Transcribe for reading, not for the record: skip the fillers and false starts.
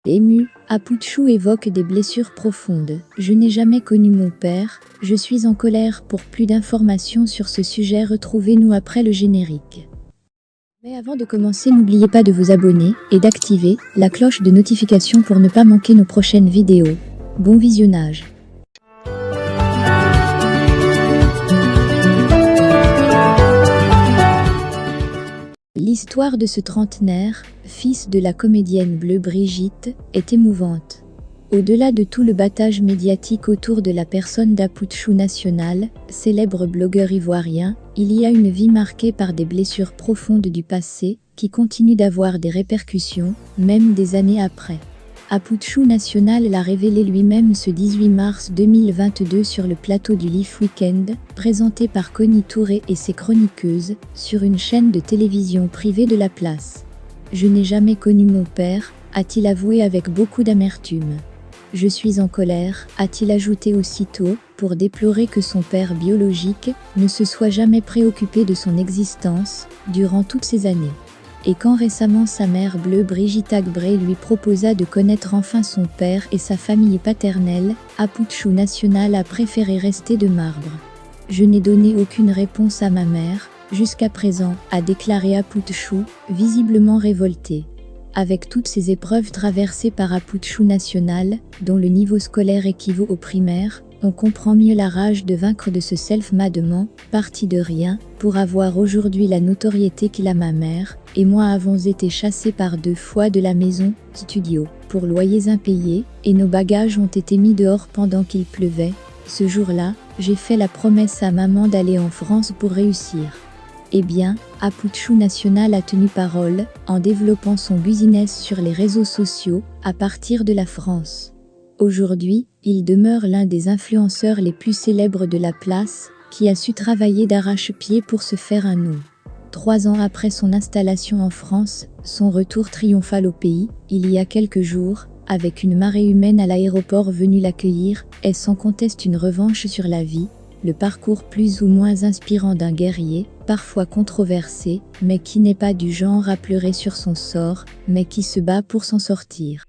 Ému, Apouchou évoque des blessures profondes. Je n'ai jamais connu mon père, je suis en colère. Pour plus d'informations sur ce sujet, retrouvez-nous après le générique. Mais avant de commencer, n'oubliez pas de vous abonner et d'activer la cloche de notification pour ne pas manquer nos prochaines vidéos. Bon visionnage. L'histoire de ce trentenaire, fils de la comédienne bleue Brigitte, est émouvante. Au-delà de tout le battage médiatique autour de la personne d'Apouchou National, célèbre blogueur ivoirien, il y a une vie marquée par des blessures profondes du passé, qui continuent d'avoir des répercussions, même des années après. Apouchou National l'a révélé lui-même ce 18 mars 2022 sur le plateau du Life Weekend, présenté par Connie Touré et ses chroniqueuses, sur une chaîne de télévision privée de la place. « Je n'ai jamais connu mon père », a-t-il avoué avec beaucoup d'amertume. « Je suis en colère », a-t-il ajouté aussitôt, pour déplorer que son père biologique ne se soit jamais préoccupé de son existence durant toutes ces années. Et quand récemment sa mère bleue Brigitte Agbré lui proposa de connaître enfin son père et sa famille paternelle, Apouchou National a préféré rester de marbre. « Je n'ai donné aucune réponse à ma mère, jusqu'à présent », a déclaré Apouchou, visiblement révolté. Avec toutes ces épreuves traversées par Apouchou National, dont le niveau scolaire équivaut au primaire, on comprend mieux la rage de vaincre de ce self-made man, parti de rien, pour avoir aujourd'hui la notoriété qu'il a. Ma mère et moi avons été chassés par 2 fois de la maison, studio, pour loyers impayés, et nos bagages ont été mis dehors pendant qu'il pleuvait. Ce jour-là, j'ai fait la promesse à maman d'aller en France pour réussir. Eh bien, Apouchou National a tenu parole, en développant son business sur les réseaux sociaux, à partir de la France. Aujourd'hui, il demeure l'un des influenceurs les plus célèbres de la place, qui a su travailler d'arrache-pied pour se faire un nom. 3 ans après son installation en France, son retour triomphal au pays, il y a quelques jours, avec une marée humaine à l'aéroport venue l'accueillir, est sans conteste une revanche sur la vie, le parcours plus ou moins inspirant d'un guerrier, parfois controversé, mais qui n'est pas du genre à pleurer sur son sort, mais qui se bat pour s'en sortir.